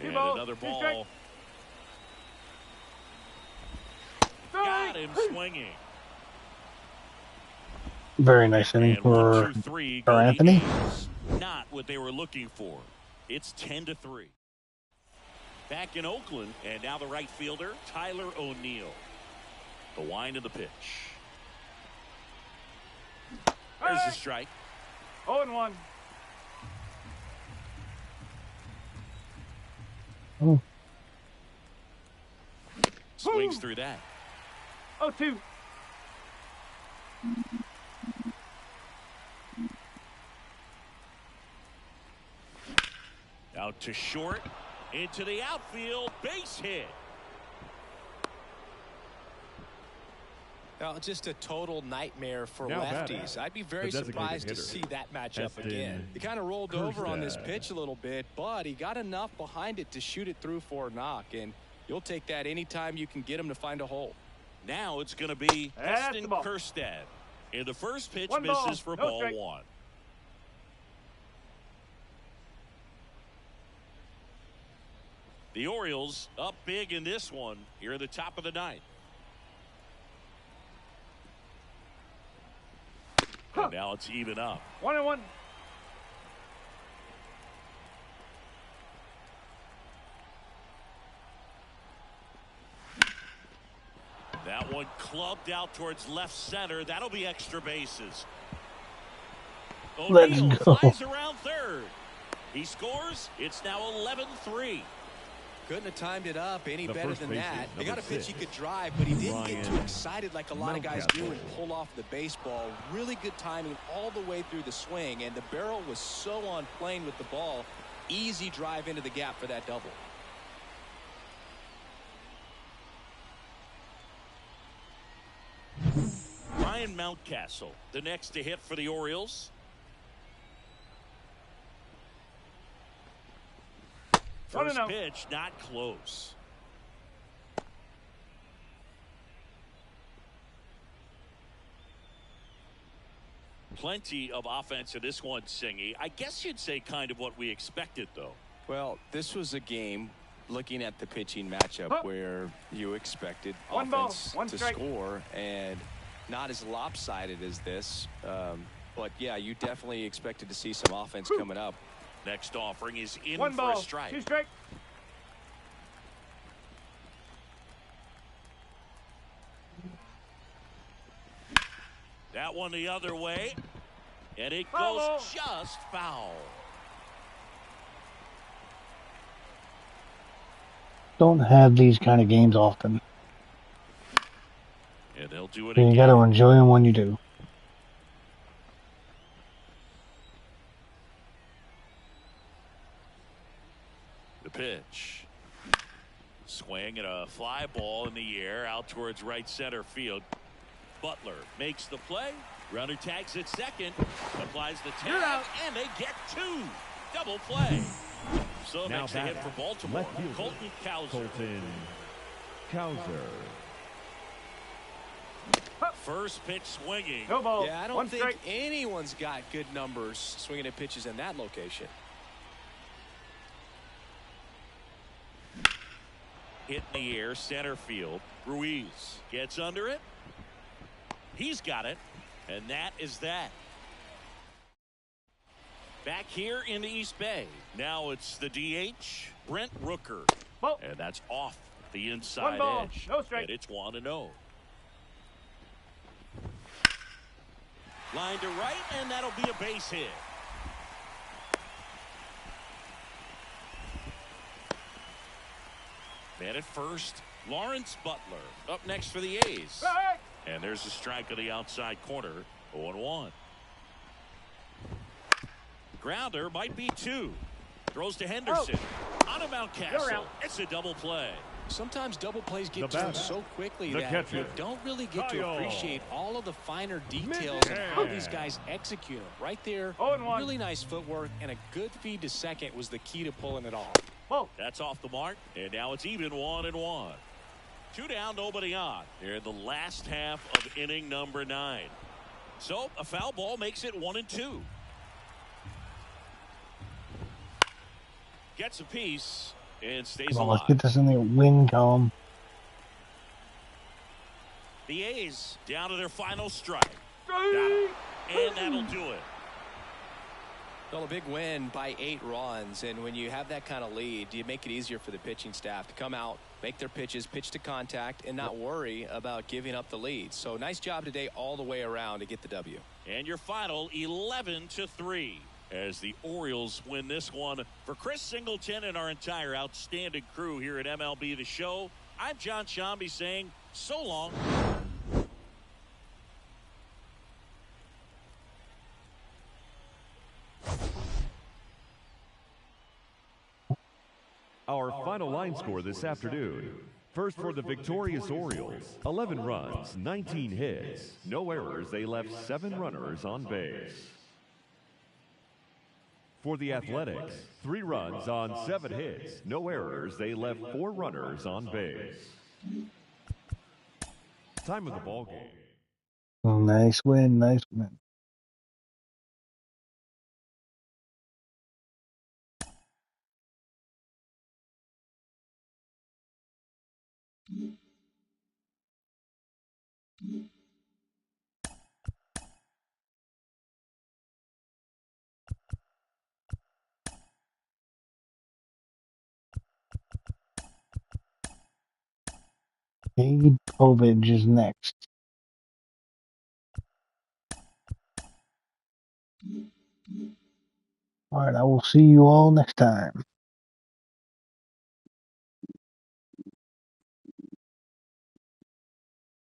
And balls, another 2 ball. strike. Got him swinging. Very nice inning And for 1-2-3 Sir go the Anthony. A's. Not what they were looking for. It's 10-3. Back in Oakland, and now the right fielder, Tyler O'Neill. The wind of the pitch. There's the strike. 0-1. Oh, Swings through that. 0-2. Out to short. Into the outfield. Base hit. Now, just a total nightmare for Now lefties. batting, I'd be very the designated surprised to hitter, see that matchup Heston again. He kind of rolled over on this Kjerstad. pitch a little bit, but he got enough behind it to shoot it through for a knock, and you'll take that anytime you can get him to find a hole. Now it's going to be That's Heston the ball. Kjerstad. And the first pitch 1 ball, misses for no ball strike. 1. The Orioles up big in this one here at the top of the 9th. And now it's even up. 1-1. That one clubbed out towards left center. That'll be extra bases. Let's O'Neill go. flies around third. He scores. It's now 11-3. Couldn't have timed it up any The better first than baseman, that. He number got a pitch 6, he could drive, but he didn't get too Ryan excited like a lot of guys do Mountcastle. and pull off the baseball. Really good timing all the way through the swing, and the barrel was so on plane with the ball. Easy drive into the gap for that double. Ryan Mountcastle, the next to hit for the Orioles. First 1-0. pitch, not close. Plenty of offense in this one, Singy. I guess you'd say kind of what we expected, though. Well, this was a game, looking at the pitching matchup, Huh. where you expected 1 ball, offense 1 to strike. score, and not as lopsided as this. But, yeah, you definitely expected to see some offense coming up. Next offering is in 1 for ball. a strike. 2 strike. That one the other way, and it Foul ball. goes just foul. don't have these kind of games often. And they'll do it And you got again. to enjoy them when you do. The pitch. Swing and a fly ball in the air out towards right center field. Butler makes the play. Runner tags at second. Applies the tag. And they get two. Double play. So Now makes a hit for Baltimore. left fielder, Colton Cowser. Colton Cowser. First pitch swinging. No ball. Yeah, I don't One think strike. anyone's got good numbers swinging at pitches in that location. Hit in the air, center field. Ruiz gets under it. He's got it. And that is that. Back here in the East Bay. Now it's the DH, Brent Rooker. Ball. And that's off the inside One ball. edge. No strike. And it's 1-0. Line to right, and that'll be a base hit. Man at first, Lawrence Butler up next for the A's. Strike. And there's a strike on the outside corner. 0-1. Grounder might be two. Throws to Henderson. On to Mountcastle. It's a double play. Sometimes double plays get The turned batter, so quickly the that catcher, you don't really get to Kyle. appreciate all of the finer details and how these guys execute them. Right there, 0-1. really nice footwork and a good feed to second was the key to pulling it off. Ball. That's off the mark. And now it's even 1-1. Two down, nobody on. They're in the last half of inning number 9. So a foul ball makes it 1-2. Gets a piece and stays Come on, let's alive. get this in the win column. The A's down to their final strike. Strike. And that'll do it. Well, a big win by 8 runs, and when you have that kind of lead, you make it easier for the pitching staff to come out, make their pitches, pitch to contact, and not worry about giving up the lead. So nice job today all the way around to get the W. And your final 11-3 as the Orioles win this one. For Chris Singleton and our entire outstanding crew here at MLB The Show, I'm John Shambi saying so long. Our final line score this afternoon. First for the victorious Orioles, 11 runs, 19 hits, no errors. They left 7 runners on base. For the Athletics, 3 runs on 7 hits, no errors. They left 4 runners on base. Time of the ball game. Oh, nice win, nice win. Cade Povich is next. All right, I will see you all next time.